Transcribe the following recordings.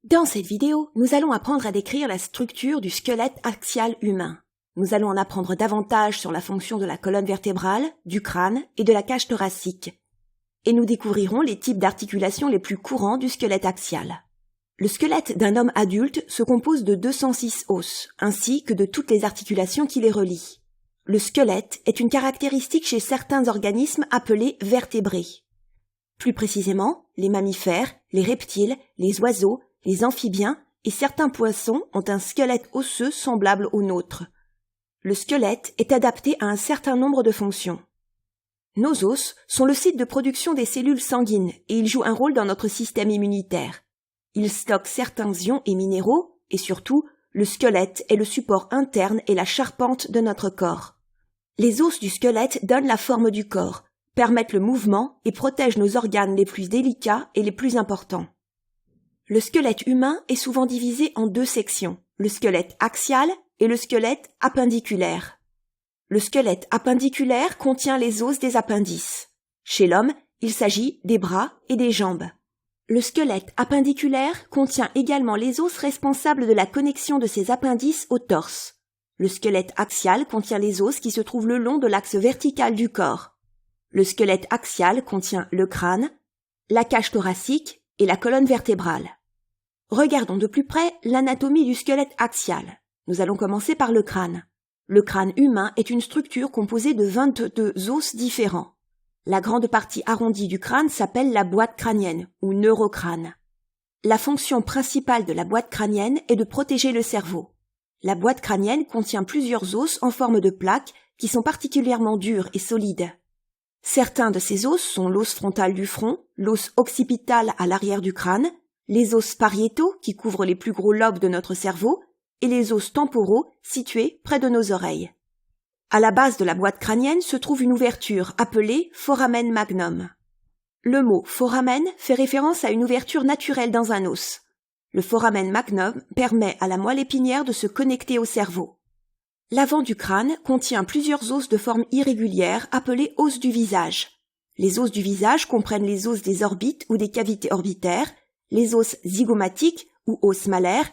Dans cette vidéo, nous allons apprendre à décrire la structure du squelette axial humain. Nous allons en apprendre davantage sur la fonction de la colonne vertébrale, du crâne et de la cage thoracique. Et nous découvrirons les types d'articulations les plus courants du squelette axial. Le squelette d'un homme adulte se compose de 206 os, ainsi que de toutes les articulations qui les relient. Le squelette est une caractéristique chez certains organismes appelés vertébrés. Plus précisément, les mammifères, les reptiles, les oiseaux, les amphibiens et certains poissons ont un squelette osseux semblable au nôtre. Le squelette est adapté à un certain nombre de fonctions. Nos os sont le site de production des cellules sanguines et ils jouent un rôle dans notre système immunitaire. Ils stockent certains ions et minéraux et surtout, le squelette est le support interne et la charpente de notre corps. Les os du squelette donnent la forme du corps, permettent le mouvement et protègent nos organes les plus délicats et les plus importants. Le squelette humain est souvent divisé en deux sections, le squelette axial et le squelette appendiculaire. Le squelette appendiculaire contient les os des appendices. Chez l'homme, il s'agit des bras et des jambes. Le squelette appendiculaire contient également les os responsables de la connexion de ces appendices au torse. Le squelette axial contient les os qui se trouvent le long de l'axe vertical du corps. Le squelette axial contient le crâne, la cage thoracique et la colonne vertébrale. Regardons de plus près l'anatomie du squelette axial. Nous allons commencer par le crâne. Le crâne humain est une structure composée de 22 os différents. La grande partie arrondie du crâne s'appelle la boîte crânienne ou neurocrâne. La fonction principale de la boîte crânienne est de protéger le cerveau. La boîte crânienne contient plusieurs os en forme de plaques qui sont particulièrement durs et solides. Certains de ces os sont l'os frontal du front, l'os occipital à l'arrière du crâne, les os pariétaux qui couvrent les plus gros lobes de notre cerveau et les os temporaux situés près de nos oreilles. À la base de la boîte crânienne se trouve une ouverture appelée foramen magnum. Le mot foramen fait référence à une ouverture naturelle dans un os. Le foramen magnum permet à la moelle épinière de se connecter au cerveau. L'avant du crâne contient plusieurs os de forme irrégulière appelés os du visage. Les os du visage comprennent les os des orbites ou des cavités orbitaires, les os zygomatiques ou os malaires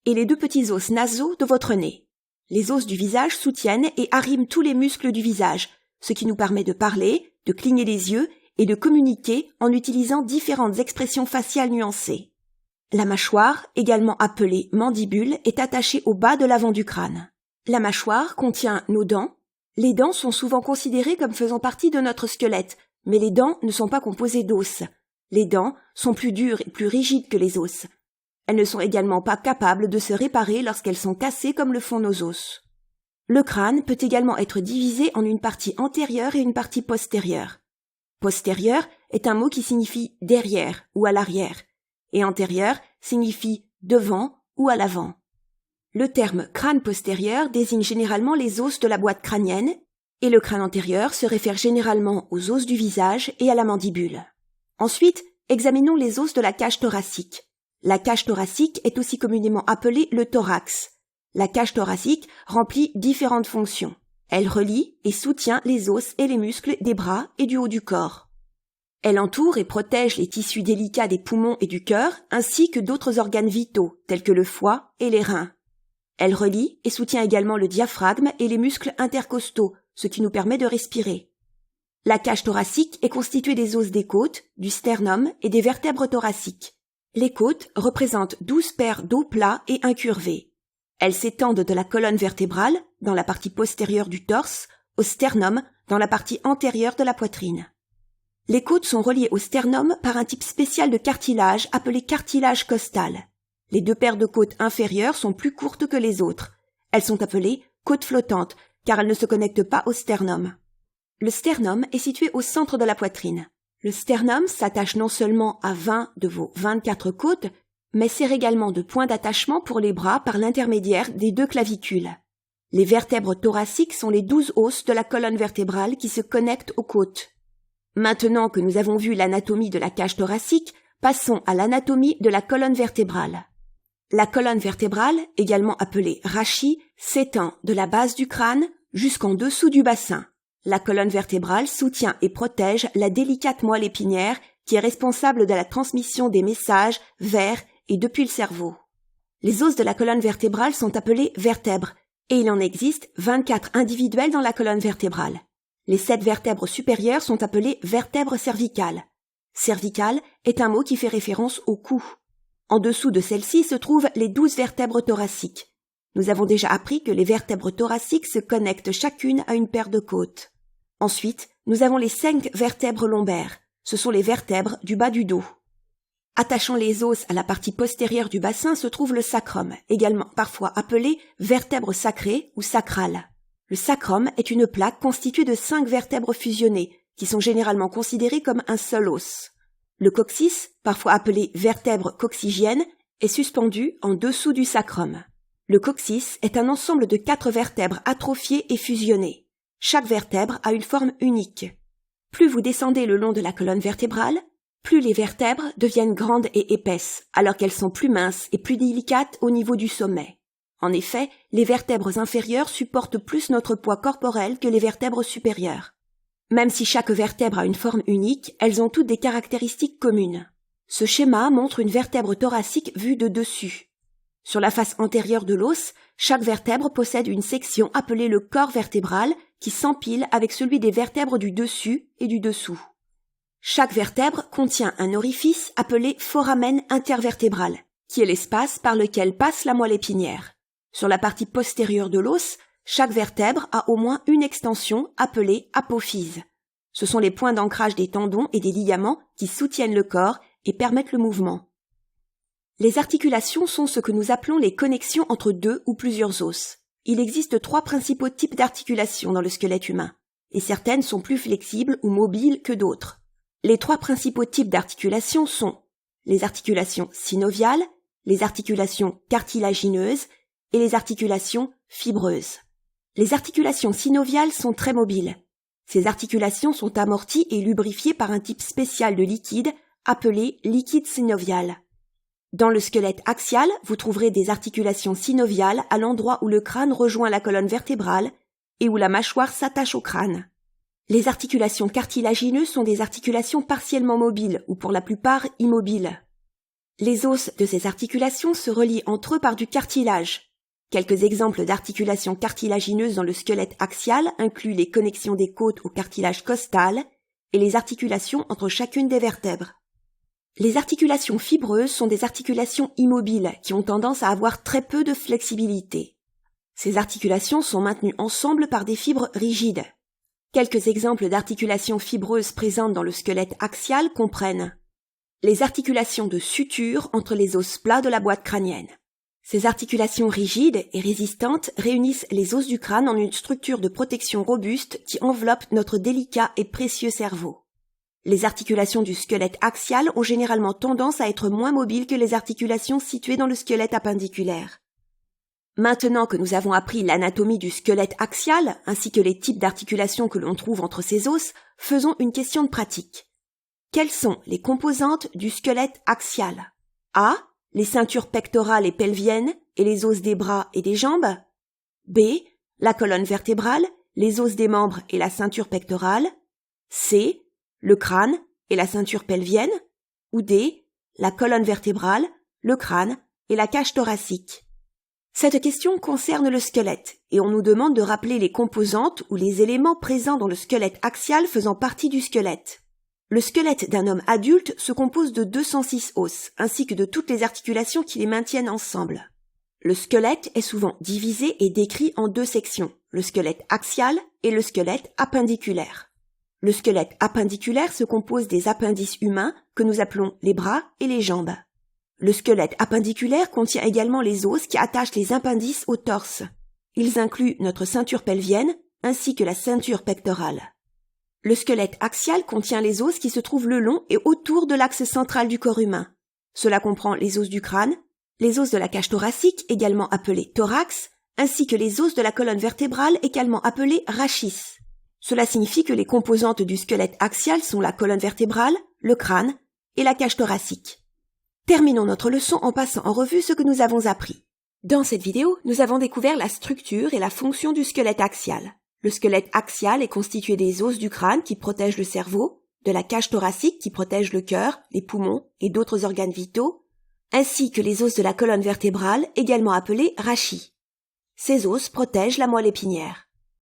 et les deux petits os nasaux de votre nez. Les os du visage soutiennent et arriment tous les muscles du visage, ce qui nous permet de parler, de cligner les yeux et de communiquer en utilisant différentes expressions faciales nuancées. La mâchoire, également appelée mandibule, est attachée au bas de l'avant du crâne. La mâchoire contient nos dents. Les dents sont souvent considérées comme faisant partie de notre squelette, mais les dents ne sont pas composées d'os. Les dents sont plus dures et plus rigides que les os. Elles ne sont également pas capables de se réparer lorsqu'elles sont cassées comme le font nos os. Le crâne peut également être divisé en une partie antérieure et une partie postérieure. Postérieur est un mot qui signifie derrière ou à l'arrière, et antérieur signifie devant ou à l'avant. Le terme crâne postérieur désigne généralement les os de la boîte crânienne, et le crâne antérieur se réfère généralement aux os du visage et à la mandibule. Ensuite, examinons les os de la cage thoracique. La cage thoracique est aussi communément appelée le thorax. La cage thoracique remplit différentes fonctions. Elle relie et soutient les os et les muscles des bras et du haut du corps. Elle entoure et protège les tissus délicats des poumons et du cœur, ainsi que d'autres organes vitaux, tels que le foie et les reins. Elle relie et soutient également le diaphragme et les muscles intercostaux, ce qui nous permet de respirer. La cage thoracique est constituée des os des côtes, du sternum et des vertèbres thoraciques. Les côtes représentent 12 paires d'os plats et incurvés. Elles s'étendent de la colonne vertébrale, dans la partie postérieure du torse, au sternum, dans la partie antérieure de la poitrine. Les côtes sont reliées au sternum par un type spécial de cartilage appelé cartilage costal. Les deux paires de côtes inférieures sont plus courtes que les autres. Elles sont appelées côtes flottantes, car elles ne se connectent pas au sternum. Le sternum est situé au centre de la poitrine. Le sternum s'attache non seulement à 20 de vos 24 côtes, mais sert également de point d'attachement pour les bras par l'intermédiaire des deux clavicules. Les vertèbres thoraciques sont les 12 os de la colonne vertébrale qui se connectent aux côtes. Maintenant que nous avons vu l'anatomie de la cage thoracique, passons à l'anatomie de la colonne vertébrale. La colonne vertébrale, également appelée rachis, s'étend de la base du crâne jusqu'en dessous du bassin. La colonne vertébrale soutient et protège la délicate moelle épinière qui est responsable de la transmission des messages vers et depuis le cerveau. Les os de la colonne vertébrale sont appelés vertèbres, et il en existe 24 individuels dans la colonne vertébrale. Les 7 vertèbres supérieures sont appelées vertèbres cervicales. Cervical est un mot qui fait référence au cou. En dessous de celle-ci se trouvent les 12 vertèbres thoraciques. Nous avons déjà appris que les vertèbres thoraciques se connectent chacune à une paire de côtes. Ensuite, nous avons les 5 vertèbres lombaires. Ce sont les vertèbres du bas du dos. Attachant les os à la partie postérieure du bassin se trouve le sacrum, également parfois appelé vertèbre sacrée ou sacrale. Le sacrum est une plaque constituée de 5 vertèbres fusionnées, qui sont généralement considérées comme un seul os. Le coccyx, parfois appelé vertèbre coccygienne, est suspendu en dessous du sacrum. Le coccyx est un ensemble de 4 vertèbres atrophiées et fusionnées. Chaque vertèbre a une forme unique. Plus vous descendez le long de la colonne vertébrale, plus les vertèbres deviennent grandes et épaisses, alors qu'elles sont plus minces et plus délicates au niveau du sommet. En effet, les vertèbres inférieures supportent plus notre poids corporel que les vertèbres supérieures. Même si chaque vertèbre a une forme unique, elles ont toutes des caractéristiques communes. Ce schéma montre une vertèbre thoracique vue de dessus. Sur la face antérieure de l'os, chaque vertèbre possède une section appelée le corps vertébral qui s'empile avec celui des vertèbres du dessus et du dessous. Chaque vertèbre contient un orifice appelé foramen intervertébral, qui est l'espace par lequel passe la moelle épinière. Sur la partie postérieure de l'os, chaque vertèbre a au moins une extension appelée apophyse. Ce sont les points d'ancrage des tendons et des ligaments qui soutiennent le corps et permettent le mouvement. Les articulations sont ce que nous appelons les connexions entre 2 ou plusieurs os. Il existe 3 principaux types d'articulations dans le squelette humain, et certaines sont plus flexibles ou mobiles que d'autres. Les 3 principaux types d'articulations sont les articulations synoviales, les articulations cartilagineuses et les articulations fibreuses. Les articulations synoviales sont très mobiles. Ces articulations sont amorties et lubrifiées par un type spécial de liquide appelé liquide synovial. Dans le squelette axial, vous trouverez des articulations synoviales à l'endroit où le crâne rejoint la colonne vertébrale et où la mâchoire s'attache au crâne. Les articulations cartilagineuses sont des articulations partiellement mobiles ou pour la plupart immobiles. Les os de ces articulations se relient entre eux par du cartilage. Quelques exemples d'articulations cartilagineuses dans le squelette axial incluent les connexions des côtes au cartilage costal et les articulations entre chacune des vertèbres. Les articulations fibreuses sont des articulations immobiles qui ont tendance à avoir très peu de flexibilité. Ces articulations sont maintenues ensemble par des fibres rigides. Quelques exemples d'articulations fibreuses présentes dans le squelette axial comprennent les articulations de suture entre les os plats de la boîte crânienne. Ces articulations rigides et résistantes réunissent les os du crâne en une structure de protection robuste qui enveloppe notre délicat et précieux cerveau. Les articulations du squelette axial ont généralement tendance à être moins mobiles que les articulations situées dans le squelette appendiculaire. Maintenant que nous avons appris l'anatomie du squelette axial ainsi que les types d'articulations que l'on trouve entre ces os, faisons une question de pratique. Quelles sont les composantes du squelette axial? A. Les ceintures pectorales et pelviennes et les os des bras et des jambes. B. La colonne vertébrale, les os des membres et la ceinture pectorale. C. Le crâne et la ceinture pelvienne. Ou D. La colonne vertébrale, le crâne et la cage thoracique. Cette question concerne le squelette et on nous demande de rappeler les composantes ou les éléments présents dans le squelette axial faisant partie du squelette. Le squelette d'un homme adulte se compose de 206 os ainsi que de toutes les articulations qui les maintiennent ensemble. Le squelette est souvent divisé et décrit en 2 sections, le squelette axial et le squelette appendiculaire. Le squelette appendiculaire se compose des appendices humains que nous appelons les bras et les jambes. Le squelette appendiculaire contient également les os qui attachent les appendices au torse. Ils incluent notre ceinture pelvienne ainsi que la ceinture pectorale. Le squelette axial contient les os qui se trouvent le long et autour de l'axe central du corps humain. Cela comprend les os du crâne, les os de la cage thoracique, également appelés thorax, ainsi que les os de la colonne vertébrale, également appelés rachis. Cela signifie que les composantes du squelette axial sont la colonne vertébrale, le crâne et la cage thoracique. Terminons notre leçon en passant en revue ce que nous avons appris. Dans cette vidéo, nous avons découvert la structure et la fonction du squelette axial. Le squelette axial est constitué des os du crâne qui protègent le cerveau, de la cage thoracique qui protège le cœur, les poumons et d'autres organes vitaux, ainsi que les os de la colonne vertébrale, également appelés rachis. Ces os protègent la moelle épinière.